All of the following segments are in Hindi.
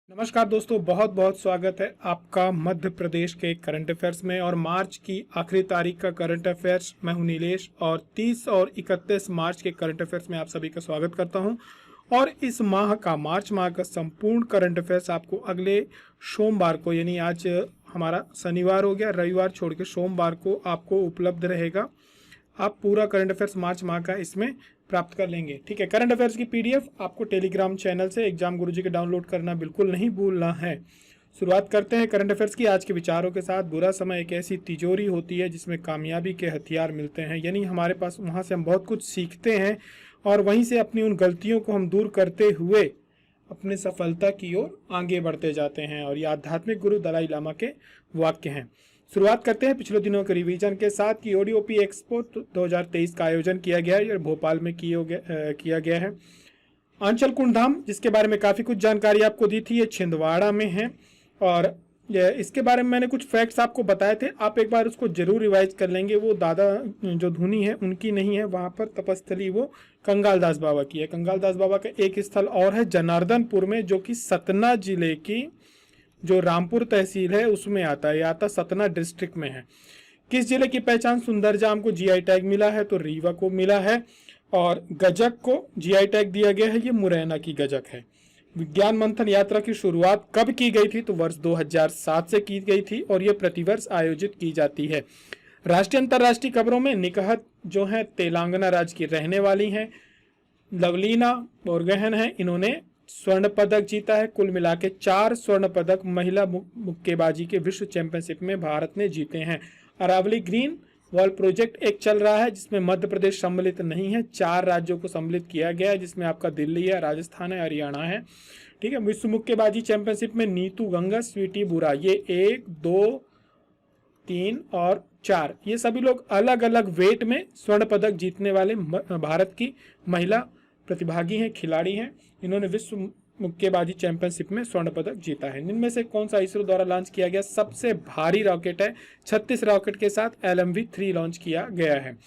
नमस्कार दोस्तों, बहुत बहुत स्वागत है आपका मध्य प्रदेश के करंट अफेयर्स में। और मार्च की आखिरी तारीख का करंट अफेयर्स, मैं हूं नीलेश और 30 और 31 मार्च के करंट अफेयर्स में आप सभी का स्वागत करता हूं। और इस माह का, मार्च माह का संपूर्ण करंट अफेयर्स आपको अगले सोमवार को, यानी आज हमारा शनिवार हो गया, रविवार छोड़ के सोमवार को आपको उपलब्ध रहेगा। आप पूरा करंट अफेयर्स मार्च माह का इसमें प्राप्त कर लेंगे। ठीक है, करंट अफेयर्स की पीडीएफ आपको टेलीग्राम चैनल से एग्जाम गुरुजी के डाउनलोड करना बिल्कुल नहीं भूलना है। शुरुआत करते हैं करंट अफेयर्स की आज के विचारों के साथ। बुरा समय एक ऐसी तिजोरी होती है जिसमें कामयाबी के हथियार मिलते हैं, यानी हमारे पास वहाँ से हम बहुत कुछ सीखते हैं और वहीं से अपनी उन गलतियों को हम दूर करते हुए अपने सफलता की ओर आगे बढ़ते जाते हैं। और ये आध्यात्मिक गुरु दलाई लामा के वाक्य हैं। शुरुआत करते हैं पिछले दिनों के रिवीजन के साथ कि ओडीओपी एक्सपो 2023 का आयोजन किया गया है, भोपाल में किया गया है। आंचल कुंड धाम, जिसके बारे में काफ़ी कुछ जानकारी आपको दी थी, ये छिंदवाड़ा में है। और इसके बारे में मैंने कुछ फैक्ट्स आपको बताए थे, आप एक बार उसको जरूर रिवाइज कर लेंगे। वो दादा जो धुनी है उनकी नहीं है, वहाँ पर तपस्थली वो कंगाल दास बाबा की है। कंगाल दास बाबा का एक स्थल और है जनार्दनपुर में, जो कि सतना जिले की जो रामपुर तहसील है उसमें आता है, आता सतना डिस्ट्रिक्ट में है। किस जिले की पहचान सुंदरजाम को जीआई टैग मिला है? तो रीवा को मिला है। और गजक को जीआई टैग दिया गया है, ये मुरैना की गजक है। विज्ञान मंथन यात्रा की शुरुआत कब की गई थी? तो वर्ष 2007 से की गई थी और ये प्रतिवर्ष आयोजित की जाती है। राष्ट्रीय अंतर्राष्ट्रीय खबरों में निकहत जो है तेलंगाना राज्य की रहने वाली हैं, लवलीना बोरगोहेन है, इन्होंने स्वर्ण पदक जीता है। कुल मिला के 4 स्वर्ण पदक महिला मुक्केबाजी के विश्व चैंपियनशिप में भारत ने जीते हैं। अरावली ग्रीन वॉल प्रोजेक्ट एक चल रहा है जिसमें मध्य प्रदेश सम्मिलित नहीं है, 4 राज्यों को सम्मिलित किया गया है, जिसमें आपका दिल्ली है, राजस्थान है, हरियाणा है। ठीक है, विश्व मुक्केबाजी चैंपियनशिप में नीतू गंगा, स्वीटी बुरा, ये 1, 2, 3 और 4, ये सभी लोग अलग अलग वेट में स्वर्ण पदक जीतने वाले भारत की महिला प्रतिभागी हैं, खिलाड़ी हैं। इन्होंने विश्व मुक्केबाजी चैंपियनशिप में स्वर्ण पदक जीता है। इनमें से कौन सा इसरो द्वारा लॉन्च किया गया सबसे भारी रॉकेट है? 36 रॉकेट के साथ LMV-3 लॉन्च किया गया है।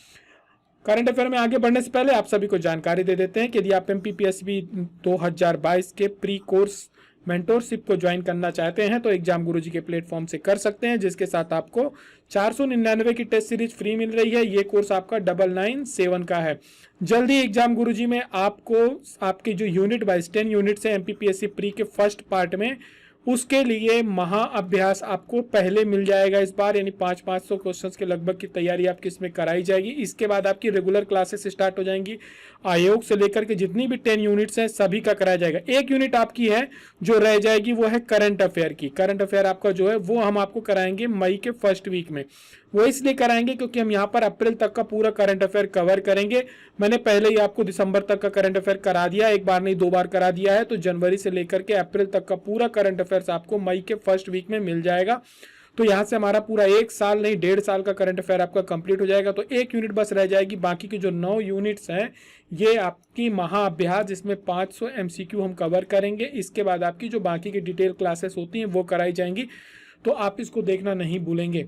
करंट अफेयर में आगे बढ़ने से पहले आप सभी को जानकारी दे देते हैं कि यदि आप MPPSB 2022 के प्री कोर्स मेंटोरशिप को ज्वाइन करना चाहते हैं तो एग्जाम गुरुजी के प्लेटफॉर्म से कर सकते हैं, जिसके साथ आपको 499 की टेस्ट सीरीज फ्री मिल रही है। ये कोर्स आपका 997 का है। जल्दी एग्जाम गुरुजी में आपको आपके जो यूनिट वाइज 10 यूनिट से MPPSC प्री के फर्स्ट पार्ट में, उसके लिए महाअभ्यास आपको पहले मिल जाएगा इस बार, यानी 500 क्वेश्चंस के लगभग की तैयारी आपकी इसमें कराई जाएगी। इसके बाद आपकी रेगुलर क्लासेस स्टार्ट हो जाएंगी। आयोग से लेकर के जितनी भी 10 यूनिट्स हैं सभी का कराया जाएगा। एक यूनिट आपकी है जो रह जाएगी, वो है करंट अफेयर की। करंट अफेयर आपका जो है वो हम आपको कराएंगे मई के फर्स्ट वीक में। वो इसलिए कराएंगे क्योंकि हम यहाँ पर अप्रैल तक का पूरा करंट अफेयर कवर करेंगे। मैंने पहले ही आपको दिसंबर तक का करंट अफेयर करा दिया, एक बार नहीं 2 बार करा दिया है। तो जनवरी से लेकर के अप्रैल तक का पूरा करंट अफेयर्स आपको मई के फर्स्ट वीक में मिल जाएगा। तो यहाँ से हमारा पूरा 1 साल नहीं 1.5 साल का करंट अफेयर आपका कंप्लीट हो जाएगा। तो एक यूनिट बस रह जाएगी, बाकी की जो 9 यूनिट्स हैं ये आपकी महाअभ्यास, जिसमें 500 MCQ हम कवर करेंगे। इसके बाद आपकी जो बाकी की डिटेल क्लासेस होती हैं वो कराई जाएंगी, तो आप इसको देखना नहीं भूलेंगे।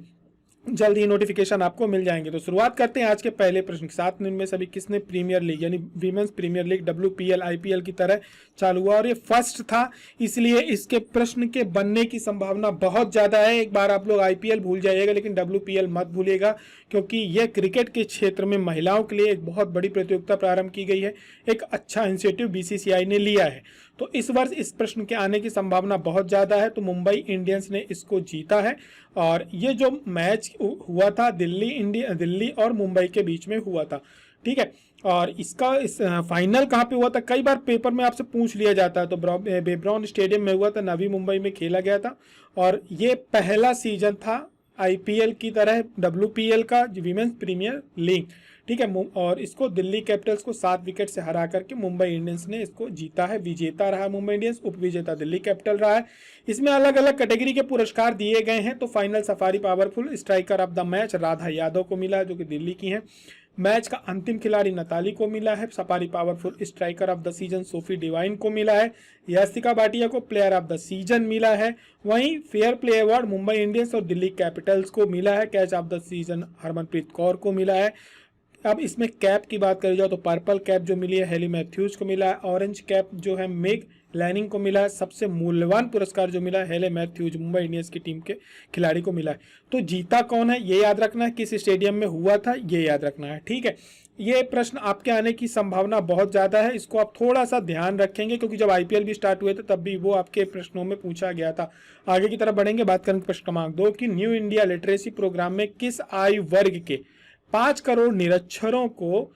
जल्दी नोटिफिकेशन आपको मिल जाएंगे। तो शुरुआत करते हैं आज के पहले प्रश्न के साथ। इनमें सभी किसने प्रीमियर लीग यानी women's premier league WPL IPL की तरह चालू हुआ और ये फर्स्ट था, इसलिए इसके प्रश्न के बनने की संभावना बहुत ज़्यादा है। एक बार आप लोग IPL भूल जाइएगा लेकिन WPL मत भूलिएगा, क्योंकि यह क्रिकेट के क्षेत्र में महिलाओं के लिए एक बहुत बड़ी प्रतियोगिता प्रारंभ की गई है। एक अच्छा इनिशिएटिव BCCI ने लिया है, तो इस वर्ष इस प्रश्न के आने की संभावना बहुत ज़्यादा है। तो मुंबई इंडियंस ने इसको जीता है और ये जो मैच हुआ था दिल्ली और मुंबई के बीच में हुआ था। ठीक है, और इसका फाइनल कहाँ पे हुआ था? कई बार पेपर में आपसे पूछ लिया जाता है। तो बेब्रॉन स्टेडियम में हुआ था, नवी मुंबई में खेला गया था। और ये पहला सीजन था IPL की तरह WPL का, वीमेंस प्रीमियर लीग। ठीक है, और इसको दिल्ली कैपिटल्स को 7 विकेट से हरा करके मुंबई इंडियंस ने इसको जीता है। विजेता रहा मुंबई इंडियंस, उपविजेता दिल्ली कैपिटल रहा है। इसमें अलग अलग कैटेगरी के पुरस्कार दिए गए हैं। तो final safari powerful striker of the match Radha Yadav को मिला, जो कि दिल्ली की हैं। मैच का अंतिम खिलाड़ी नताली को मिला है। Safari powerful striker of the season Sophie Devine को मिला है। यास्तिका भाटिया को प्लेयर ऑफ द सीजन मिला है। वहीं fair play award Mumbai Indians और दिल्ली कैपिटल्स को मिला है। Catch of the season Harmanpreet Kaur को मिला है। अब इसमें कैप की बात करी जाए तो पर्पल कैप जो मिली है हेली मैथ्यूज को मिला है। ऑरेंज कैप जो है मेग लैनिंग को मिला है। सबसे मूल्यवान पुरस्कार जो मिला है हेले मैथ्यूज मुंबई इंडियंस की टीम के खिलाड़ी को मिला है। तो जीता कौन है ये याद रखना है, किस स्टेडियम में हुआ था ये याद रखना है, ठीक है। ये प्रश्न आपके आने की संभावना बहुत ज्यादा है, इसको आप थोड़ा सा ध्यान रखेंगे क्योंकि जब आईपीएल भी स्टार्ट हुए थे तब भी वो आपके प्रश्नों में पूछा गया था। आगे की तरफ बढ़ेंगे, बात करेंगे प्रश्न क्रमांक 2 कि न्यू इंडिया लिटरेसी प्रोग्राम में किस आयु वर्ग के 5 करोड़ निरक्षरों को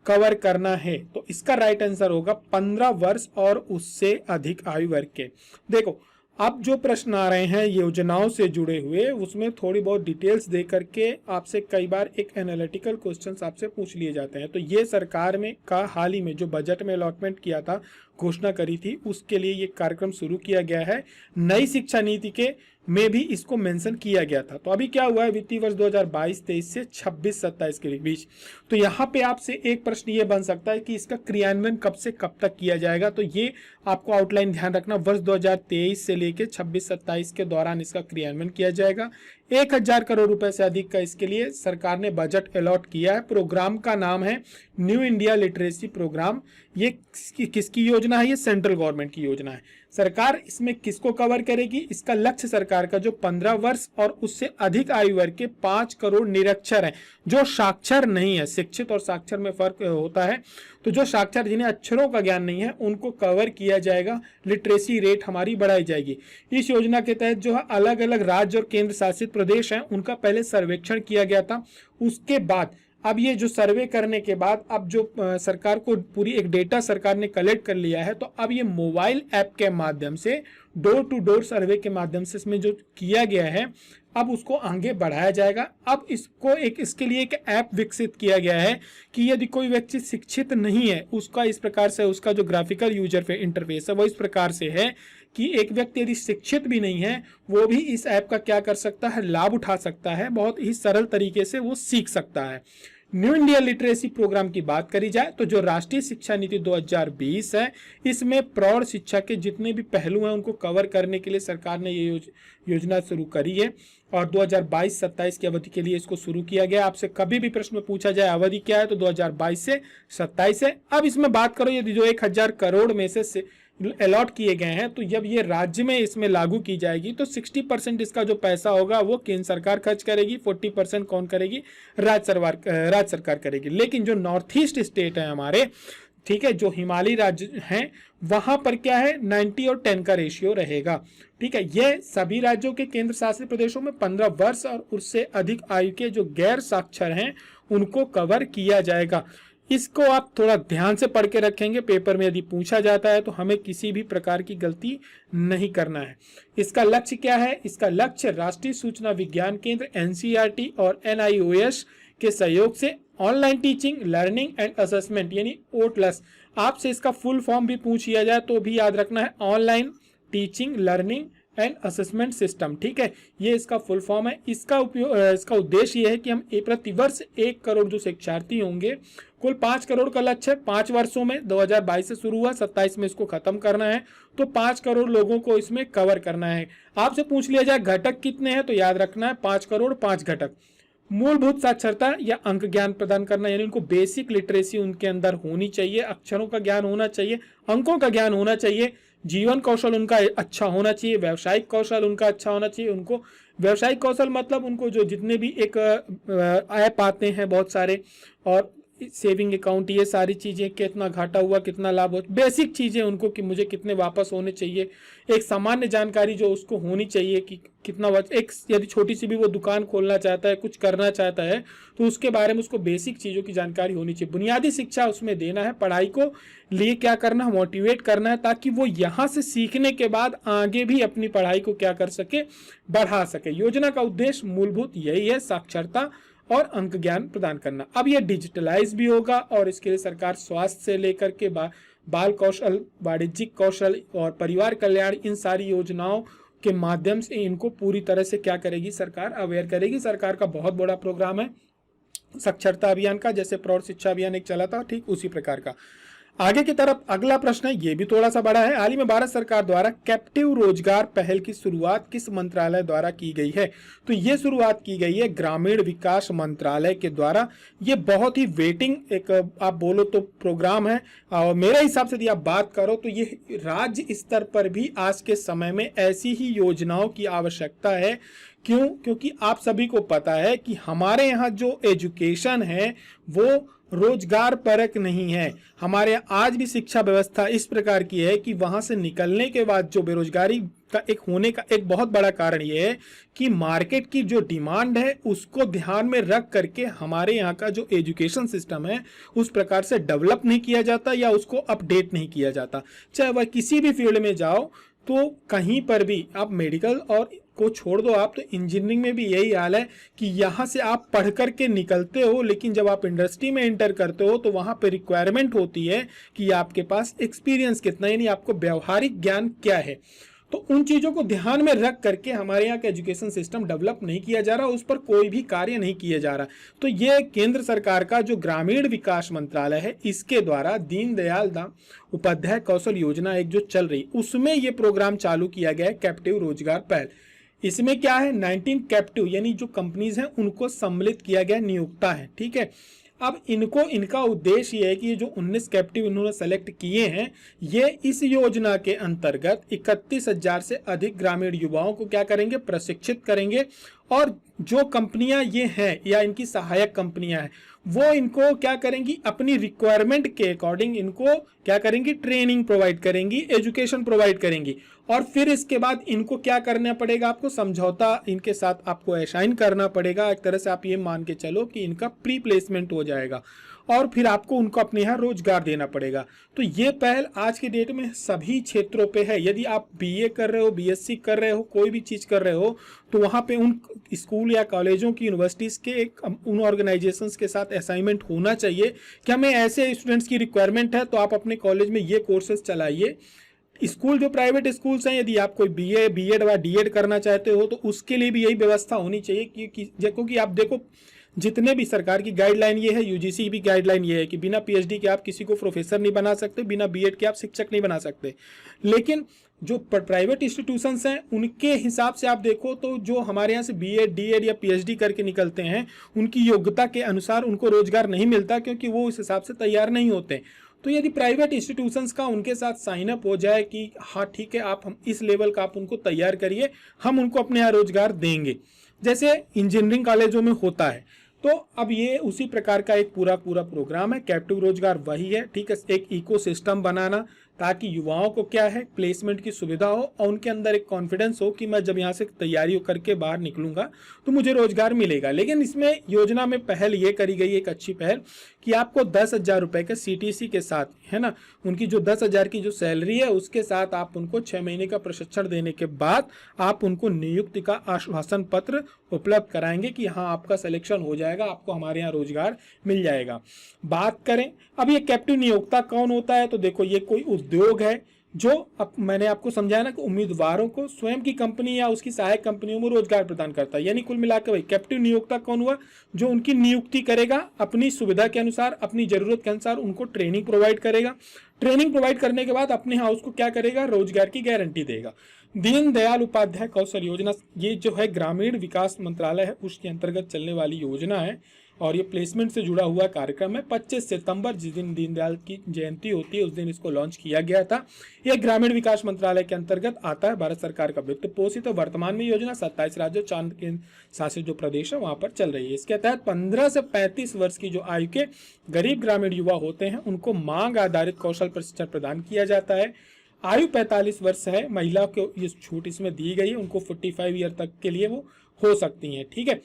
कवर करना है। तो इसका राइट आंसर होगा 15 वर्ष और उससे अधिक आयु वर्ग के। देखो अब जो प्रश्न आ रहे हैं योजनाओं से जुड़े हुए, उसमें थोड़ी बहुत डिटेल्स दे करके आपसे कई बार एक एनालिटिकल क्वेश्चंस आपसे पूछ लिए जाते हैं। तो ये सरकार में का हाल ही में जो बजट में अलॉटमेंट किया था, घोषणा करी थी, उसके लिए ये कार्यक्रम शुरू किया गया है। नई शिक्षा नीति के में भी इसको मेंशन किया गया था। तो अभी क्या हुआ है, वित्तीय वर्ष 2022-23 से 26-27 के बीच। तो यहाँ पे आपसे एक प्रश्न ये बन सकता है कि इसका क्रियान्वयन कब से कब तक किया जाएगा। तो ये आपको आउटलाइन ध्यान रखना, वर्ष 2023 से लेके 26-27 के दौरान इसका क्रियान्वयन किया जाएगा। 1000 करोड़ रुपए से अधिक का इसके लिए सरकार ने बजट अलॉट किया है। प्रोग्राम का नाम है न्यू इंडिया लिटरेसी प्रोग्राम। ये किसकी योजना है, ये सेंट्रल गवर्नमेंट की योजना है। सरकार इसमें किसको कवर करेगी, इसका लक्ष्य सरकार का जो 15 वर्ष और उससे अधिक आयु वर्ग के 5 करोड़ निरक्षर हैं, जो साक्षर नहीं है। शिक्षित और साक्षर में फर्क होता है। तो जो साक्षर, जिन्हें अक्षरों का ज्ञान नहीं है, उनको कवर किया जाएगा। लिटरेसी रेट हमारी बढ़ाई जाएगी। इस योजना के तहत जो है अलग अलग राज्य और केंद्र शासित प्रदेश हैं, उनका पहले सर्वेक्षण किया गया था। उसके बाद अब ये जो सर्वे करने के बाद अब जो सरकार को पूरी एक डेटा सरकार ने कलेक्ट कर लिया है, तो अब ये मोबाइल ऐप के माध्यम से डोर टू डोर सर्वे के माध्यम से इसमें जो किया गया है, अब उसको आगे बढ़ाया जाएगा। अब इसको इसके लिए एक ऐप विकसित किया गया है कि यदि कोई व्यक्ति शिक्षित नहीं है, उसका इस प्रकार से उसका जो ग्राफिकल यूजर इंटरफेस है वो इस प्रकार से है कि एक व्यक्ति यदि शिक्षित भी नहीं है, वो भी इस ऐप का क्या कर सकता है, लाभ उठा सकता है। बहुत ही सरल तरीके से वो सीख सकता है। न्यू इंडिया लिटरेसी प्रोग्राम की बात करी जाए तो जो राष्ट्रीय शिक्षा नीति 2020 है, इसमें प्रौढ़ शिक्षा के जितने भी पहलू हैं उनको कवर करने के लिए सरकार ने ये योजना शुरू करी है और 2022-27 की अवधि के लिए इसको शुरू किया गया। आपसे कभी भी प्रश्न में पूछा जाए अवधि क्या है, तो 2022 से 27 है। अब इसमें बात करो यदि जो 1000 करोड़ में से अलॉट किए गए हैं, तो जब ये राज्य में इसमें लागू की जाएगी तो 60% इसका जो पैसा होगा वो केंद्र सरकार खर्च करेगी, 40% कौन करेगी, राज्य सरकार करेगी। लेकिन जो नॉर्थ ईस्ट स्टेट है हमारे, ठीक है, जो हिमालयी राज्य हैं, वहां पर क्या है 90 और 10 का रेशियो रहेगा। ठीक है, ये सभी राज्यों के केंद्र शासित प्रदेशों में 15 वर्ष और उससे अधिक आयु के जो गैर साक्षर हैं उनको कवर किया जाएगा। इसको आप थोड़ा ध्यान से पढ़ के रखेंगे, पेपर में यदि पूछा जाता है तो हमें किसी भी प्रकार की गलती नहीं करना है। इसका लक्ष्य क्या है, इसका लक्ष्य राष्ट्रीय सूचना विज्ञान केंद्र एनसीईआरटी और एनआईओएस के सहयोग से online teaching learning and assessment यानी OTLS, आपसे इसका फुल फॉर्म भी पूछ लिया जाए तो भी याद रखना है, online teaching learning and assessment system. ठीक है, ये इसका फुल फॉर्म है। इसका उद्देश्य ये है कि हम प्रतिवर्ष 1 करोड़ जो शिक्षार्थी होंगे, कुल 5 करोड़ का लक्ष्य है। 5 वर्षों में 2022 से शुरू हुआ, 27 में इसको खत्म करना है। तो 5 करोड़ लोगों को इसमें कवर करना है। आपसे पूछ लिया जाए घटक कितने हैं, तो याद रखना है 5 करोड़ 5 घटक। मूलभूत साक्षरता या अंक ज्ञान प्रदान करना, यानी उनको बेसिक लिटरेसी उनके अंदर होनी चाहिए, अक्षरों का ज्ञान होना चाहिए, अंकों का ज्ञान होना चाहिए, जीवन कौशल उनका अच्छा होना चाहिए, व्यावसायिक कौशल उनका अच्छा होना चाहिए। उनको व्यावसायिक कौशल मतलब उनको जो जितने भी एक ऐप आते हैं बहुत सारे, और सेविंग अकाउंट, ये सारी चीजें, कितना घाटा हुआ कितना लाभ हो, बेसिक चीजें उनको कि मुझे कितने वापस होने चाहिए, एक सामान्य जानकारी जो उसको होनी चाहिए कि कितना एक यदि छोटी सी भी वो दुकान खोलना चाहता है, कुछ करना चाहता है, तो उसके बारे में उसको बेसिक चीजों की जानकारी होनी चाहिए। बुनियादी शिक्षा उसमें देना है, पढ़ाई को लिए क्या करना है, मोटिवेट करना है, ताकि वो यहाँ से सीखने के बाद आगे भी अपनी पढ़ाई को क्या कर सके, बढ़ा सके। योजना का उद्देश्य मूलभूत यही है, साक्षरता और अंक ज्ञान प्रदान करना। अब ये डिजिटलाइज भी होगा और इसके लिए सरकार स्वास्थ्य से लेकर के बाल कौशल, वाणिज्यिक कौशल और परिवार कल्याण, इन सारी योजनाओं के माध्यम से इनको पूरी तरह से क्या करेगी, सरकार अवेयर करेगी। सरकार का बहुत बड़ा प्रोग्राम है साक्षरता अभियान का, जैसे प्रौढ़ शिक्षा अभियान एक चला था, ठीक उसी प्रकार का। आगे की तरफ अगला प्रश्न है, ये भी थोड़ा सा बड़ा है। हाल ही में भारत सरकार द्वारा कैप्टिव रोजगार पहल की शुरुआत किस मंत्रालय द्वारा की गई है? तो ये शुरुआत की गई है ग्रामीण विकास मंत्रालय के द्वारा। ये बहुत ही वेटिंग एक आप बोलो तो प्रोग्राम है, और मेरे हिसाब से यदि आप बात करो तो ये राज्य स्तर पर भी आज के समय में ऐसी ही योजनाओं की आवश्यकता है। क्यों? क्योंकि आप सभी को पता है कि हमारे यहाँ जो एजुकेशन है वो रोजगार परक नहीं है। हमारे यहाँ आज भी शिक्षा व्यवस्था इस प्रकार की है कि वहां से निकलने के बाद जो बेरोजगारी का एक होने का एक बहुत बड़ा कारण ये है कि मार्केट की जो डिमांड है उसको ध्यान में रख करके हमारे यहाँ का जो एजुकेशन सिस्टम है उस प्रकार से डेवलप नहीं किया जाता या उसको अपडेट नहीं किया जाता। चाहे वह किसी भी फील्ड में जाओ तो कहीं पर भी आप मेडिकल और को छोड़ दो, आप तो इंजीनियरिंग में भी यही हाल है कि यहाँ से आप पढ़ कर के निकलते हो, लेकिन जब आप इंडस्ट्री में एंटर करते हो तो वहाँ पे रिक्वायरमेंट होती है कि आपके पास एक्सपीरियंस कितना, यानी आपको व्यवहारिक ज्ञान क्या है। तो उन चीज़ों को ध्यान में रख करके हमारे यहाँ का एजुकेशन सिस्टम डेवलप नहीं किया जा रहा, उस पर कोई भी कार्य नहीं किया जा रहा। तो ये केंद्र सरकार का जो ग्रामीण विकास मंत्रालय है इसके द्वारा दीनदयाल उपाध्याय कौशल योजना एक जो चल रही उसमें ये प्रोग्राम चालू किया गया है कैप्टिव रोजगार पहल। इसमें क्या है, 19 कैप्टिव यानी जो कंपनीज हैं उनको सम्मिलित किया गया, नियोक्ता है, ठीक है। अब इनका उद्देश्य ये है कि ये जो 19 कैप्टिव इन्होंने सेलेक्ट किए हैं ये इस योजना के अंतर्गत 31,000 से अधिक ग्रामीण युवाओं को क्या करेंगे, प्रशिक्षित करेंगे। और जो कंपनियां ये हैं या इनकी सहायक कंपनियां हैं वो इनको क्या करेंगी, अपनी रिक्वायरमेंट के अकॉर्डिंग इनको क्या करेंगी, ट्रेनिंग प्रोवाइड करेंगी, एजुकेशन प्रोवाइड करेंगी। और फिर इसके बाद इनको क्या करना पड़ेगा, आपको समझौता इनके साथ आपको असाइन करना पड़ेगा। एक तरह से आप ये मान के चलो कि इनका प्री प्लेसमेंट हो जाएगा और फिर आपको उनको अपने यहाँ रोजगार देना पड़ेगा। तो ये पहल आज के डेट में सभी क्षेत्रों पे है। यदि आप बीए कर रहे हो, बीएससी कर रहे हो, कोई भी चीज कर रहे हो तो वहाँ पे उन स्कूल या कॉलेजों की, यूनिवर्सिटीज के एक उन ऑर्गेनाइजेशंस के साथ असाइनमेंट होना चाहिए कि हमें ऐसे स्टूडेंट्स की रिक्वायरमेंट है तो आप अपने कॉलेज में ये कोर्सेज चलाइए। स्कूल जो प्राइवेट स्कूल्स हैं, यदि आप कोई बीए, बीएड व डीएड करना चाहते हो तो उसके लिए भी यही व्यवस्था होनी चाहिए क्योंकि आप देखो जितने भी सरकार की गाइडलाइन ये है, यूजीसी भी गाइडलाइन ये है कि बिना पीएचडी के आप किसी को प्रोफेसर नहीं बना सकते, बिना बीएड के आप शिक्षक नहीं बना सकते। लेकिन जो प्राइवेट इंस्टीट्यूशंस हैं उनके हिसाब से आप देखो तो जो हमारे यहाँ से बीएड, डीएड या पीएचडी करके निकलते हैं उनकी योग्यता के अनुसार उनको रोजगार नहीं मिलता क्योंकि वो इस हिसाब से तैयार नहीं होते। तो यदि प्राइवेट इंस्टीट्यूशंस का उनके साथ साइन अप हो जाए कि हाँ ठीक है आप हम इस लेवल का आप उनको तैयार करिए, हम उनको अपने यहाँ रोजगार देंगे, जैसे इंजीनियरिंग कॉलेजों में होता है। तो अब ये उसी प्रकार का एक पूरा प्रोग्राम है। कैप्टिव रोजगार वही है, ठीक है, एक इकोसिस्टम बनाना ताकि युवाओं को क्या है, प्लेसमेंट की सुविधा हो और उनके अंदर एक कॉन्फिडेंस हो कि मैं जब यहाँ से तैयारी करके बाहर निकलूंगा तो मुझे रोजगार मिलेगा। लेकिन इसमें योजना में पहल ये करी गई, एक अच्छी पहल कि आपको 10,000 रुपए के सीटीसी के साथ, है ना, उनकी जो 10,000 की जो सैलरी है उसके साथ आप उनको 6 महीने का प्रशिक्षण देने के बाद आप उनको नियुक्ति का आश्वासन पत्र उपलब्ध कराएंगे कि हाँ आपका सिलेक्शन हो जाएगा, आपको हमारे यहाँ रोजगार मिल जाएगा। बात करें अब ये कैप्टिव नियोक्ता कौन होता है, तो देखो ये कोई उद्योग है जो अब मैंने आपको समझाया ना कि उम्मीदवारों को स्वयं की कंपनी या उसकी सहायक कंपनियों में रोजगार प्रदान करता है। यानी कुल मिलाकर भाई कैप्टिव नियोक्ता कौन हुआ, जो उनकी नियुक्ति करेगा, अपनी सुविधा के अनुसार, अपनी जरूरत के अनुसार उनको ट्रेनिंग प्रोवाइड करेगा। ट्रेनिंग प्रोवाइड करने के बाद अपने हाउस को क्या करेगा, रोजगार की गारंटी देगा। दीनदयाल उपाध्याय कौशल योजना ये जो है ग्रामीण विकास मंत्रालय है उसके अंतर्गत चलने वाली योजना है और ये प्लेसमेंट से जुड़ा हुआ कार्यक्रम है। 25 सितंबर जिस दिन दीनदयाल की जयंती होती है उस दिन इसको लॉन्च किया गया था। यह ग्रामीण विकास मंत्रालय के अंतर्गत आता है, भारत सरकार का वित्त पोषित है। वर्तमान में योजना 27 राज्यों, 4 केंद्र शासित जो प्रदेश है वहां पर चल रही है। इसके तहत 15 से 35 वर्ष की जो आयु के गरीब ग्रामीण युवा होते हैं उनको मांग आधारित कौशल प्रशिक्षण प्रदान किया जाता है। आयु 45 वर्ष है, महिला को ये छूट इसमें दी गई है, उनको 45 ईयर तक के लिए वो हो सकती हैं, ठीक है।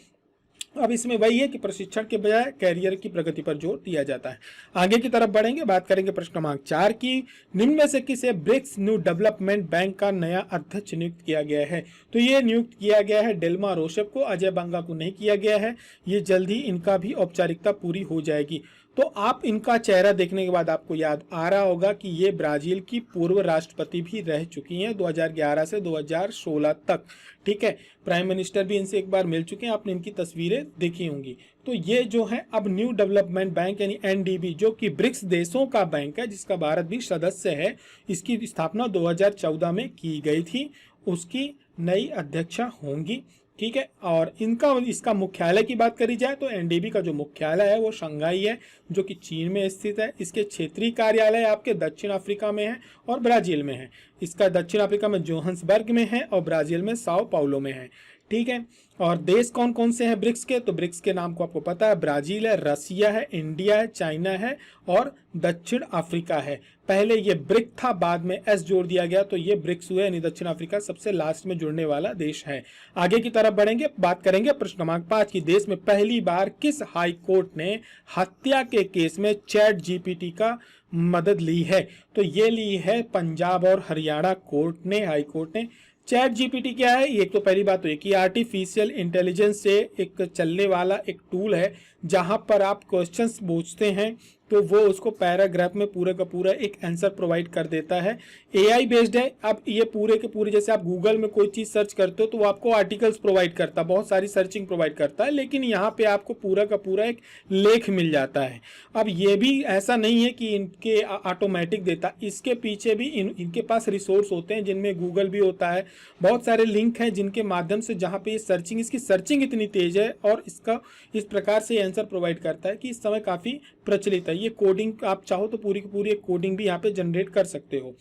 अब इसमें वही है कि प्रशिक्षण के बजाय कैरियर की प्रगति पर जोर दिया जाता है। आगे की तरफ बढ़ेंगे, बात करेंगे प्रश्न क्रमांक 4 की। निम्न में से किसे ब्रिक्स न्यू डेवलपमेंट बैंक का नया अध्यक्ष नियुक्त किया गया है, तो ये नियुक्त किया गया है डिल्मा रोसेफ को, अजय बंगा को नहीं किया गया है। ये जल्द ही इनका भी औपचारिकता पूरी हो जाएगी। तो आप इनका चेहरा देखने के बाद आपको याद आ रहा होगा कि ये ब्राजील की पूर्व राष्ट्रपति भी रह चुकी हैं 2011 से 2016 तक। ठीक है, प्राइम मिनिस्टर भी इनसे एक बार मिल चुके हैं, आपने इनकी तस्वीरें देखी होंगी। तो ये जो है अब न्यू डेवलपमेंट बैंक यानी एनडीबी, जो कि ब्रिक्स देशों का बैंक है जिसका भारत भी सदस्य है, इसकी स्थापना 2014 में की गई थी, उसकी नई अध्यक्षा होंगी। ठीक है, और इसका मुख्यालय की बात करी जाए तो एनडीबी का जो मुख्यालय है वो शंघाई है, जो कि चीन में स्थित है। इसके क्षेत्रीय कार्यालय आपके दक्षिण अफ्रीका में है और ब्राजील में है। इसका दक्षिण अफ्रीका में जोहान्सबर्ग में है और ब्राजील में साओ पाउलो में है। ठीक है, और देश कौन कौन से हैं ब्रिक्स के, तो ब्रिक्स के नाम को आपको पता है, ब्राजील है, रसिया है, इंडिया है, चाइना है और दक्षिण अफ्रीका है। पहले ये ब्रिक था, बाद में एस जोड़ दिया गया तो ये ब्रिक्स हुए, यानी दक्षिण अफ्रीका सबसे लास्ट में जुड़ने वाला देश है। आगे की तरफ बढ़ेंगे, बात करेंगे प्रश्न क्रमांक 5 की, देश में पहली बार किस हाई कोर्ट ने हत्या के केस में चैट जीपीटी का मदद ली है, तो ये ली है पंजाब और हरियाणा कोर्ट ने, हाई कोर्ट ने। चैट जीपीटी क्या है, एक तो पहली बात तो एक ही आर्टिफिशियल इंटेलिजेंस से एक चलने वाला एक टूल है, जहां पर आप क्वेश्चंस पूछते हैं तो वो उसको पैराग्राफ में पूरा का पूरा एक आंसर प्रोवाइड कर देता है। एआई बेस्ड है। अब ये पूरे के पूरे, जैसे आप गूगल में कोई चीज़ सर्च करते हो तो वो आपको आर्टिकल्स प्रोवाइड करता है, बहुत सारी सर्चिंग प्रोवाइड करता है, लेकिन यहाँ पे आपको पूरा का पूरा एक लेख मिल जाता है। अब ये भी ऐसा नहीं है कि इनके ऑटोमेटिक देता, इसके पीछे भी इनके पास रिसोर्स होते हैं, जिनमें गूगल भी होता है, बहुत सारे लिंक हैं जिनके माध्यम से, जहाँ पे सर्चिंग, इसकी सर्चिंग इतनी तेज है और इसका इस प्रकार से आंसर प्रोवाइड करता है कि इस समय काफ़ी प्रचलित है। ये कोडिंग आप चाहो तो पूरी की पूरी एक कोडिंग भी यहाँ पे जनरेट कर सकते हो,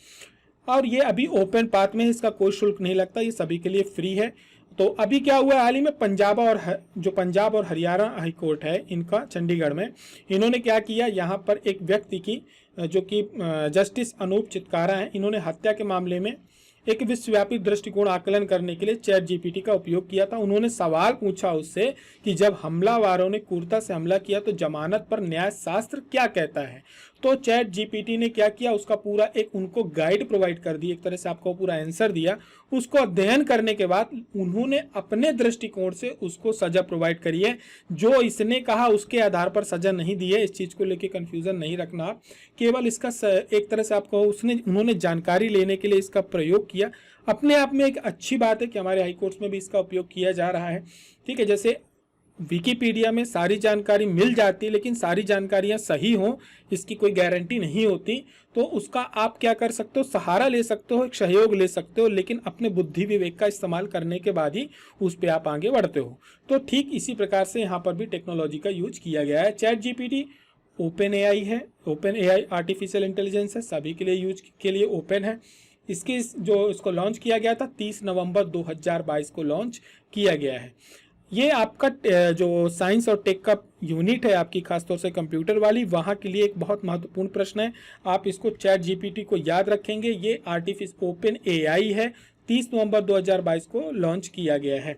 और ये अभी ओपन पाथ में है, इसका कोई शुल्क नहीं लगता, ये सभी के लिए फ्री है। तो अभी क्या हुआ हाल ही में, पंजाब और हरियाणा हाई कोर्ट है इनका चंडीगढ़ में, इन्होंने क्या किया, यहाँ पर एक व्यक्ति की जो कि जस्टिस अनूप चितकारा है, इन्होंने हत्या के मामले में एक विश्वव्यापी दृष्टिकोण आकलन करने के लिए चैट जीपीटी का उपयोग किया था। उन्होंने सवाल पूछा उससे कि जब हमलावरों ने क्रूरता से हमला किया तो जमानत पर न्याय शास्त्र क्या कहता है। तो चैट जीपीटी ने क्या किया, उसका पूरा एक उनको गाइड प्रोवाइड कर दी, एक तरह से आपको पूरा आंसर दिया। उसको अध्ययन करने के बाद उन्होंने अपने दृष्टिकोण से उसको सजा प्रोवाइड करी है। जो इसने कहा उसके आधार पर सजा नहीं दी है, इस चीज को लेके कंफ्यूजन नहीं रखना आप, केवल इसका एक तरह से आपको उन्होंने जानकारी लेने के लिए इसका प्रयोग किया। अपने आप में एक अच्छी बात है कि हमारे हाई कोर्ट्स में भी इसका उपयोग किया जा रहा है। ठीक है, जैसे विकिपीडिया में सारी जानकारी मिल जाती है, लेकिन सारी जानकारियां सही हों इसकी कोई गारंटी नहीं होती, तो उसका आप क्या कर सकते हो, सहारा ले सकते हो, एक सहयोग ले सकते हो, लेकिन अपने बुद्धि विवेक का इस्तेमाल करने के बाद ही उस पर आप आगे बढ़ते हो। तो ठीक इसी प्रकार से यहाँ पर भी टेक्नोलॉजी का यूज किया गया है। चैट जीपीटी ओपन एआई है, ओपन एआई आर्टिफिशियल इंटेलिजेंस है, सभी के लिए यूज के लिए ओपन है। इसको लॉन्च किया गया था 30 नवंबर 2022 को लॉन्च किया गया है। ये आपका जो साइंस और टेक का यूनिट है आपकी, खासतौर से कंप्यूटर वाली, वहाँ के लिए एक बहुत महत्वपूर्ण प्रश्न है। आप इसको चैट जीपीटी को याद रखेंगे, ये आर्टिफिशियल ओपन एआई है, 30 नवंबर 2022 को लॉन्च किया गया है।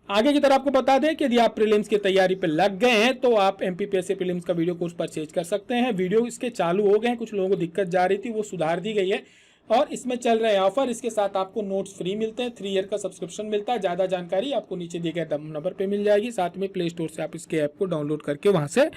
आगे की तरफ आपको बता दें कि यदि आप प्रीलिम्स की तैयारी पे लग गए हैं तो आप एमपीपीएससी प्रीलिम्स का वीडियो कोर्स परचेज कर सकते हैं। वीडियो इसके चालू हो गए हैं, कुछ लोगों को दिक्कत जा रही थी वो सुधार दी गई है, और इसमें चल रहे ऑफर, इसके साथ आपको नोट्स फ्री मिलते हैं, 3 ईयर का सब्सक्रिप्शन मिलता है। ज़्यादा जानकारी आपको नीचे दिए गए नंबर पे मिल जाएगी, साथ में प्ले स्टोर से आप इसके ऐप को डाउनलोड करके वहां से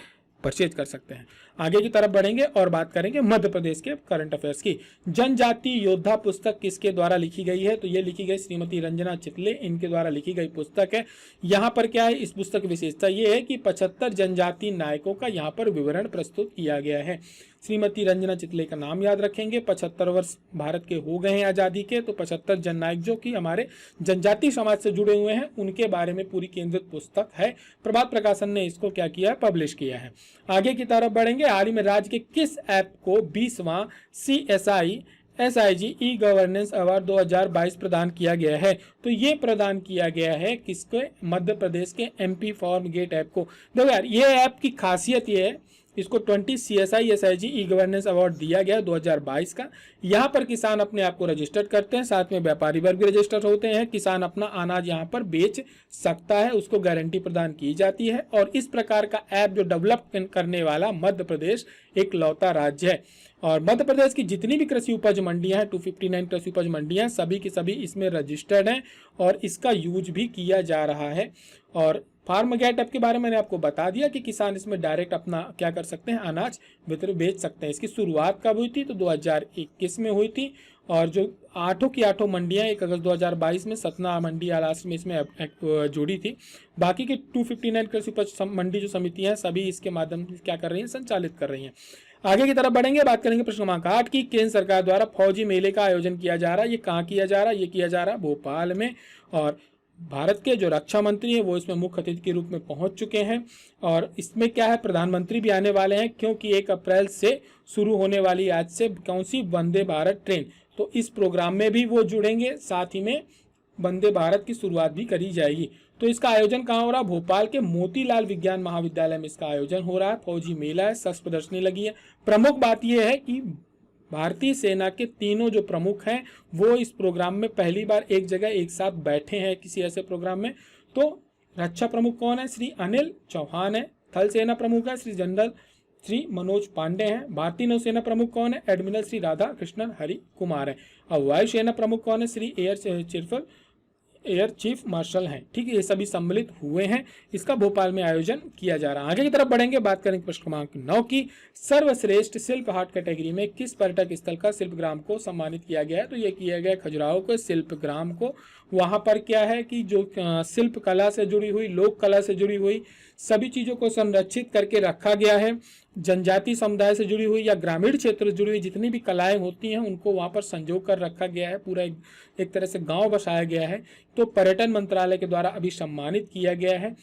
परचेज कर सकते हैं। आगे की तरफ बढ़ेंगे और बात करेंगे मध्य प्रदेश के करंट अफेयर्स की। जनजाति योद्धा पुस्तक किसके द्वारा लिखी गई है, तो ये लिखी गई श्रीमती रंजना चितले, इनके द्वारा लिखी गई पुस्तक है। यहाँ पर क्या है, इस पुस्तक की विशेषता ये है कि 75 जनजाति नायकों का यहाँ पर विवरण प्रस्तुत किया गया है। श्रीमती रंजना चितले का नाम याद रखेंगे। 75 वर्ष भारत के हो गए हैं आज़ादी के, तो 75 जननायक जो कि हमारे जनजाति समाज से जुड़े हुए हैं उनके बारे में पूरी केंद्रित पुस्तक है। प्रभात प्रकाशन ने इसको क्या किया है, पब्लिश किया है। आगे की तरफ बढ़ेंगे। हाल ही में राज्य के किस ऐप को 20वां CSI ई गवर्नेंस अवार्ड 2022 प्रदान किया गया है, तो ये प्रदान किया गया है किसके, मध्य प्रदेश के MP फॉर्म गेट ऐप को। देखो यार, ये ऐप की खासियत ये है, इसको 20 CSI ई गवर्नेंस अवार्ड दिया गया 2022 का। यहाँ पर किसान अपने आप को रजिस्टर करते हैं, साथ में व्यापारी वर्ग भी रजिस्टर होते हैं। किसान अपना अनाज यहाँ पर बेच सकता है, उसको गारंटी प्रदान की जाती है। और इस प्रकार का ऐप जो डेवलप करने वाला मध्य प्रदेश एक लौता राज्य है। और मध्य प्रदेश की जितनी भी कृषि उपज मंडियां हैं, 259 कृषि उपज मंडियां, सभी की सभी इसमें रजिस्टर्ड हैं और इसका यूज भी किया जा रहा है। और फार्म गेट ऐप के बारे में मैंने आपको बता दिया कि किसान इसमें डायरेक्ट अपना क्या कर सकते हैं, अनाज वितरण बेच सकते हैं। इसकी शुरुआत कब हुई थी, तो 2021 में हुई थी। और जो 8 की 8 मंडियां 1 अगस्त 2022 में सतना मंडी आलास में इसमें जुड़ी थी। बाकी के 259 कृषि उपज मंडी जो समितियां सभी इसके माध्यम से क्या कर रही हैं, संचालित कर रही हैं। आगे की तरफ बढ़ेंगे, बात करेंगे प्रश्न क्रमांक 8 की। केंद्र सरकार द्वारा फौजी मेले का आयोजन किया जा रहा है। ये कहाँ किया जा रहा है, ये किया जा रहा है भोपाल में। और भारत के जो रक्षा मंत्री हैं वो इसमें मुख्य अतिथि के रूप में पहुंच चुके हैं। और इसमें क्या है, प्रधानमंत्री भी आने वाले हैं, क्योंकि 1 अप्रैल से शुरू होने वाली आज से कौन सी, वंदे भारत ट्रेन, तो इस प्रोग्राम में भी वो जुड़ेंगे। साथ ही में वंदे भारत की शुरुआत भी करी जाएगी। तो इसका आयोजन कहाँ हो रहा है, भोपाल के मोतीलाल विज्ञान महाविद्यालय में इसका आयोजन हो रहा है। फौजी मेला है, शस्त्र प्रदर्शनी लगी है। प्रमुख बात यह है कि भारतीय सेना के तीनों जो प्रमुख हैं वो इस प्रोग्राम में पहली बार एक जगह एक साथ बैठे हैं किसी ऐसे प्रोग्राम में। तो रक्षा प्रमुख कौन है, श्री अनिल चौहान है। थल सेना प्रमुख है श्री जनरल श्री मनोज पांडे हैं। भारतीय नौसेना प्रमुख कौन है, एडमिरल श्री राधा कृष्णन हरि कुमार है। और वायुसेना प्रमुख कौन है, श्री एयर चीफ मार्शल हैं। ठीक है, ये सभी सम्मिलित हुए हैं। इसका भोपाल में आयोजन किया जा रहा है। आगे की तरफ बढ़ेंगे, बात करेंगे प्रश्न क्रमांक 9 की। सर्वश्रेष्ठ शिल्प हाट कैटेगरी में किस पर्यटक स्थल का शिल्पग्राम को सम्मानित किया गया है, तो ये किया गया खजुराहो के शिल्पग्राम को। वहां पर क्या है कि जो शिल्प कला से जुड़ी हुई, लोक कला से जुड़ी हुई सभी चीजों को संरक्षित करके रखा गया है। जनजाति समुदाय से जुड़ी हुई या ग्रामीण क्षेत्र से जुड़ी हुई जितनी भी कलाएं होती हैं उनको वहां पर संजो कर रखा गया है। पूरा एक तरह से गांव बसाया गया है। तो पर्यटन मंत्रालय के द्वारा अभी सम्मानित किया गया है।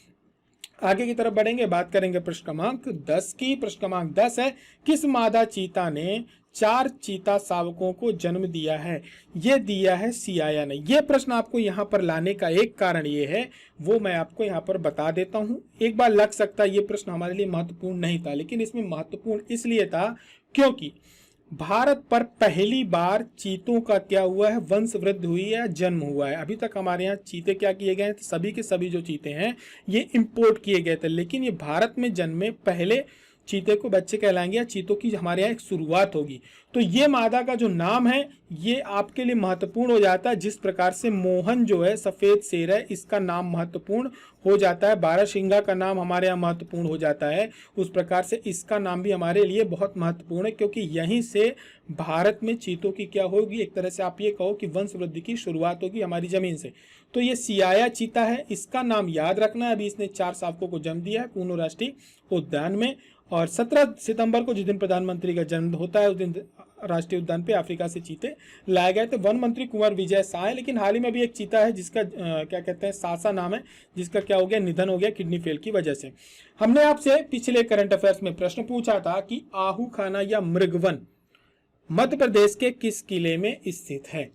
आगे की तरफ बढ़ेंगे, बात करेंगे प्रश्न क्रमांक 10 की। प्रश्न क्रमांक 10 है, किस मादा चीता ने 4 चीता शावकों को जन्म दिया है, ये दिया है सियाया ने। ये प्रश्न आपको यहाँ पर लाने का एक कारण ये है, वो मैं आपको यहाँ पर बता देता हूँ। एक बार लग सकता है ये प्रश्न हमारे लिए महत्वपूर्ण नहीं था, लेकिन इसमें महत्वपूर्ण इसलिए था क्योंकि भारत पर पहली बार चीतों का क्या हुआ है, वंश वृद्धि हुई है, जन्म हुआ है। अभी तक हमारे यहाँ चीते क्या किए गए हैं, सभी के सभी जो चीते हैं ये इंपोर्ट किए गए थे, लेकिन ये भारत में जन्मे पहले चीते को बच्चे कहलाएंगे या चीतों की हमारे यहाँ एक शुरुआत होगी। तो ये मादा का जो नाम है ये आपके लिए महत्वपूर्ण हो जाता है। जिस प्रकार से मोहन जो है सफेद शेर है, इसका नाम महत्वपूर्ण हो जाता है। बारहसिंगा का नाम हमारे यहाँ महत्वपूर्ण हो जाता है, उस प्रकार से इसका नाम भी हमारे लिए बहुत महत्वपूर्ण है, क्योंकि यहीं से भारत में चीतों की क्या होगी, एक तरह से आप ये कहो कि वंश वृद्धि की शुरुआत होगी हमारी जमीन से। तो ये सियाया चीता है, इसका नाम याद रखना है। अभी इसने 4 शावकों को जन्म दिया है कूनो राष्ट्रीय उद्यान में। और 17 सितंबर को जिस दिन प्रधानमंत्री का जन्म होता है उस दिन राष्ट्रीय उद्यान पे अफ्रीका से चीते लाए गए थे। वन मंत्री कुंवर विजय शाह है, लेकिन हाल ही में भी एक चीता है जिसका क्या कहते हैं, सासा नाम है, जिसका क्या हो गया, निधन हो गया किडनी फेल की वजह से। हमने आपसे पिछले करंट अफेयर्स में प्रश्न पूछा था कि आहू खाना या मृगवन मध्य प्रदेश के किस किले में स्थित है।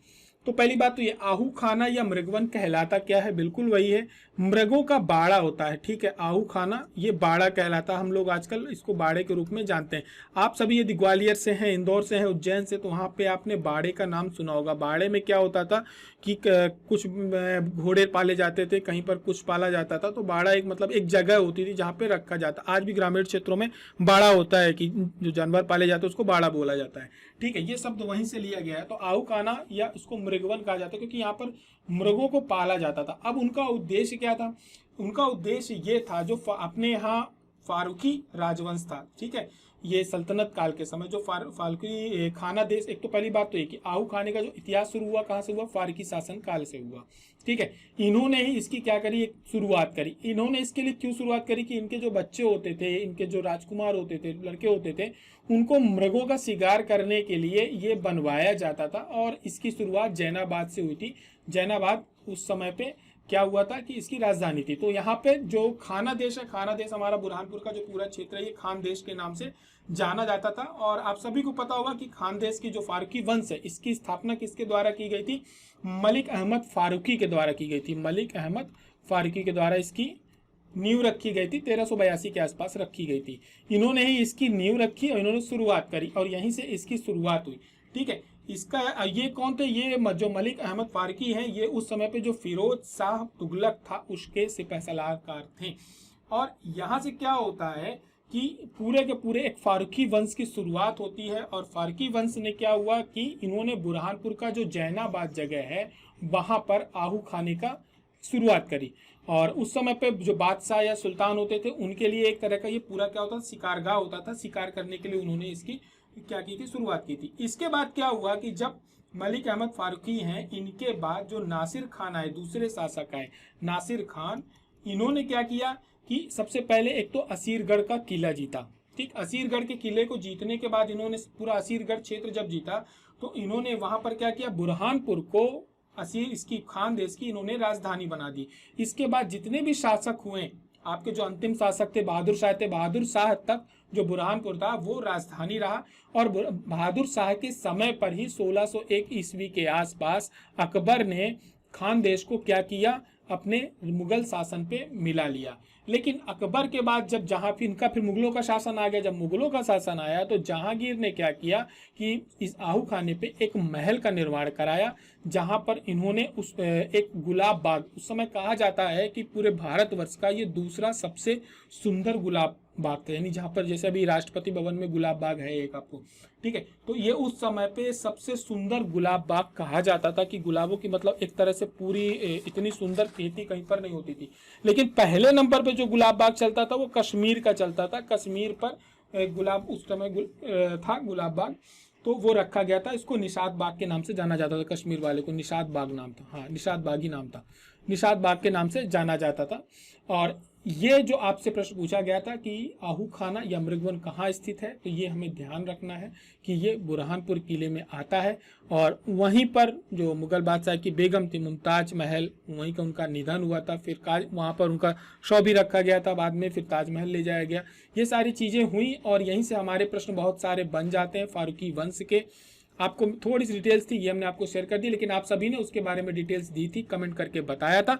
तो पहली बात तो ये आहू खाना या मृगवन कहलाता क्या है, बिल्कुल वही है, मृगों का बाड़ा होता है। ठीक है, आहू खाना ये बाड़ा कहलाता है, हम लोग आजकल इसको बाड़े के रूप में जानते हैं। आप सभी यदि ग्वालियर से हैं, इंदौर से हैं, उज्जैन से, तो वहाँ पे आपने बाड़े का नाम सुना होगा। बाड़े में क्या होता था कि कुछ घोड़े पाले जाते थे, कहीं पर कुछ पाला जाता था। तो बाड़ा एक मतलब एक जगह होती थी जहाँ पे रखा जाता। आज भी ग्रामीण क्षेत्रों में बाड़ा होता है कि जो जानवर पाले जाते हैं उसको बाड़ा बोला जाता है। ठीक है, ये शब्द वहीं से लिया गया है। तो आहू खाना या उसको मृगवन कहा जाता है क्योंकि यहाँ पर मृगों को पाला जाता था। अब उनका उद्देश्य क्या था, उनका उद्देश्य ये था जो अपने यहाँ फारूकी राजवंश था। ठीक है, ये सल्तनत काल के समय जो फारूकी खाना देश, एक तो पहली बात तो ये कि आहू खाने का जो इतिहास शुरू हुआ कहाँ से हुआ, फारूकी शासन काल से हुआ। ठीक है, इन्होंने ही इसकी क्या करी, एक शुरुआत करी। इन्होंने इसके लिए क्यों शुरुआत करी कि इनके जो बच्चे होते थे, इनके जो राजकुमार होते थे, लड़के होते थे, उनको मृगों का शिकार करने के लिए ये बनवाया जाता था। और इसकी शुरुआत जैनाबाद से हुई थी। जैनाबाद उस समय पे क्या हुआ था कि इसकी राजधानी थी। तो यहाँ पे जो खाना देश है, खाना देश हमारा बुरहानपुर का जो पूरा क्षेत्र है, ये खान देश के नाम से जाना जाता था। और आप सभी को पता होगा कि खान देश की जो फारूकी वंश है, इसकी स्थापना किसके द्वारा की गई थी, मलिक अहमद फारूकी के द्वारा की गई थी। मलिक अहमद फारूकी के द्वारा इसकी नींव रखी गई थी, 1382 के आसपास रखी गई थी। इन्होंने ही इसकी नींव रखी और इन्होंने शुरुआत करी और यहीं से इसकी शुरुआत हुई। ठीक है, इसका ये कौन थे, ये जो मलिक अहमद फारूकी हैं, ये उस समय पे जो फिरोज शाह तुगलक था उसके सिपह सलाहकार थे। और यहाँ से क्या होता है कि पूरे के पूरे एक फारूकी वंश की शुरुआत होती है। और फारूकी वंश ने क्या हुआ कि इन्होंने बुरहानपुर का जो जैनाबाद जगह है वहां पर आहू खाने का शुरुआत करी। और उस समय पे जो बादशाह या सुल्तान होते थे उनके लिए एक तरह का ये पूरा क्या होता था, शिकारगाह होता था। शिकार करने के लिए उन्होंने इसकी क्या की थी, शुरुआत की थी। इसके बाद क्या हुआ कि जब मलिक अहमद फारूकी हैं, इनके बाद जो नासिर खान आए, दूसरे शासक आए नासिर खान, इन्होंने क्या किया कि सबसे पहले एक तो असीरगढ़ का किला जीता। ठीक, असीरगढ़ के किले को जीतने के बाद इन्होंने पूरा असीरगढ़ क्षेत्र जब जीता तो इन्होंने वहां पर क्या किया, बुरहानपुर को असीर इसकी खानदेश की इन्होंने राजधानी बना दी। इसके बाद जितने भी शासक हुए, आपके जो अंतिम शासक थे बहादुर शाह थे, बहादुर शाह तक जो बुरहानपुर था वो राजधानी रहा। और बहादुर शाह के समय पर ही 1601 ईस्वी के आसपास अकबर ने खानदेश को क्या किया, अपने मुगल शासन पे मिला लिया। लेकिन अकबर के बाद जब जहां फिर इनका फिर मुगलों का शासन आ गया, जब मुगलों का शासन आया तो जहांगीर ने क्या किया कि इस आहू खाने पे एक महल का निर्माण कराया, जहां पर इन्होंने उस एक गुलाब बाग, उस समय कहा जाता है कि पूरे भारतवर्ष का ये दूसरा सबसे सुंदर गुलाब बाग था। यानी जहां पर जैसे अभी राष्ट्रपति भवन में गुलाब बाग है एक आपको, ठीक है, तो ये उस समय पे सबसे सुंदर गुलाब बाग कहा जाता था कि गुलाबों की मतलब एक तरह से पूरी इतनी सुंदर खेती कहीं पर नहीं होती थी। लेकिन पहले नंबर पे जो गुलाब बाग चलता था वो कश्मीर का चलता था। कश्मीर पर गुलाब उस समय था गुलाब बाग, तो वो रखा गया था। इसको निशात बाग के नाम से जाना जाता था, कश्मीर वाले को निशात बाग नाम था। हाँ, निशात बाग ही नाम था, निशात बाग के नाम से जाना जाता था। और ये जो आपसे प्रश्न पूछा गया था कि आहू खाना या मृगवन कहाँ स्थित है, तो ये हमें ध्यान रखना है कि ये बुरहानपुर किले में आता है। और वहीं पर जो मुगल बादशाह की बेगम थी मुमताज महल, वहीं का उनका निधन हुआ था। फिर वहाँ पर उनका शव भी रखा गया था, बाद में फिर ताजमहल ले जाया गया। ये सारी चीज़ें हुई और यहीं से हमारे प्रश्न बहुत सारे बन जाते हैं फारूकी वंश के। आपको थोड़ी सी डिटेल्स थी, ये हमने आपको शेयर कर दी, लेकिन आप सभी ने उसके बारे में डिटेल्स दी थी, कमेंट करके बताया था।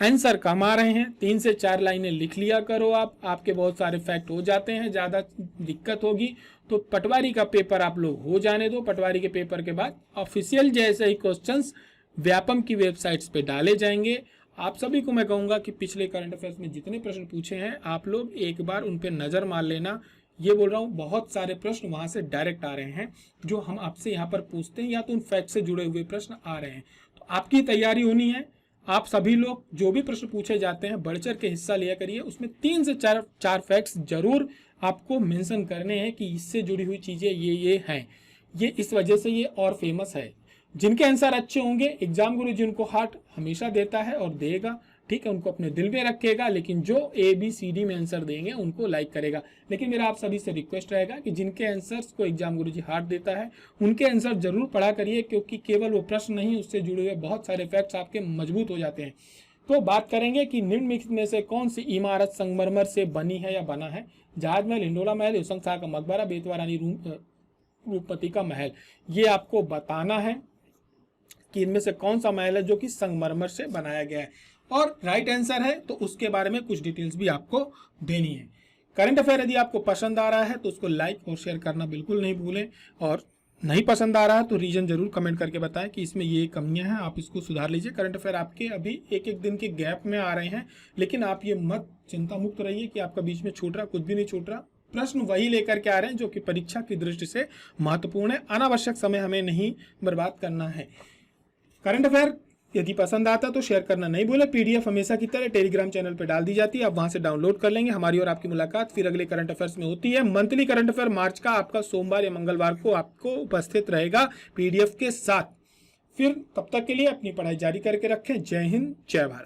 आंसर कम आ रहे हैं, 3 से 4 लाइनें लिख लिया करो आपके बहुत सारे फैक्ट हो जाते हैं। ज़्यादा दिक्कत होगी तो पटवारी का पेपर आप लोग हो जाने दो। पटवारी के पेपर के बाद ऑफिशियल जैसे ही क्वेश्चंस व्यापम की वेबसाइट्स पे डाले जाएंगे। आप सभी को मैं कहूँगा कि पिछले करंट अफेयर्स में जितने प्रश्न पूछे हैं आप लोग एक बार उन पर नज़र मार लेना। ये बोल रहा हूँ, बहुत सारे प्रश्न वहाँ से डायरेक्ट आ रहे हैं जो हम आपसे यहाँ पर पूछते हैं, या तो उन फैक्ट से जुड़े हुए प्रश्न आ रहे हैं। तो आपकी तैयारी होनी है। आप सभी लोग जो भी प्रश्न पूछे जाते हैं बढ़ चढ़ के हिस्सा लिया करिए। उसमें 3 से 4 फैक्ट्स जरूर आपको मेंशन करने हैं कि इससे जुड़ी हुई चीज़ें ये हैं, ये इस वजह से ये और फेमस है। जिनके आंसर अच्छे होंगे एग्जाम गुरु जी उनको हार्ट हमेशा देता है और देगा, ठीक है, उनको अपने दिल में रखेगा। लेकिन जो ABCD में आंसर देंगे उनको लाइक करेगा। लेकिन मेरा आप सभी से रिक्वेस्ट रहेगा कि जिनके आंसर्स को एग्जाम गुरु जी हार्ट देता है उनके आंसर जरूर पढ़ा करिए, क्योंकि केवल वो प्रश्न नहीं, उससे जुड़े हुए बहुत सारे फैक्ट्स आपके मजबूत हो जाते हैं। तो बात करेंगे कि निम्नलिखित में से कौन सी इमारत संगमरमर से बनी है या बना है। जहाजमहल, हिंडोला महल, हुसैन शाह का मकबरा, बेतवा रानी रूपमती का महल। ये आपको बताना है कि इनमें से कौन सा महल है जो कि संगमरमर से बनाया गया है। और राइट आंसर है तो उसके बारे में कुछ डिटेल्स भी आपको देनी है। करंट अफेयर यदि आपको पसंद आ रहा है तो उसको लाइक और शेयर करना बिल्कुल नहीं भूलें, और नहीं पसंद आ रहा है तो रीजन जरूर कमेंट करके बताएं कि इसमें ये कमियां हैं, आप इसको सुधार लीजिए। करंट अफेयर आपके अभी एक एक दिन के गैप में आ रहे हैं, लेकिन आप ये मत चिंता मुक्त रहिए कि आपका बीच में छूट रहा, कुछ भी नहीं छूट रहा। प्रश्न वही लेकर के आ रहे हैं जो कि परीक्षा की दृष्टि से महत्वपूर्ण है। अनावश्यक समय हमें नहीं बर्बाद करना है। करंट अफेयर यदि पसंद आता तो शेयर करना नहीं भूलें। PDF हमेशा की तरह टेलीग्राम चैनल पर डाल दी जाती है, आप वहां से डाउनलोड कर लेंगे। हमारी और आपकी मुलाकात फिर अगले करंट अफेयर्स में होती है। मंथली करंट अफेयर मार्च का आपका सोमवार या मंगलवार को आपको उपस्थित रहेगा PDF के साथ। फिर तब तक के लिए अपनी पढ़ाई जारी करके रखें। जय हिंद, जय भारत।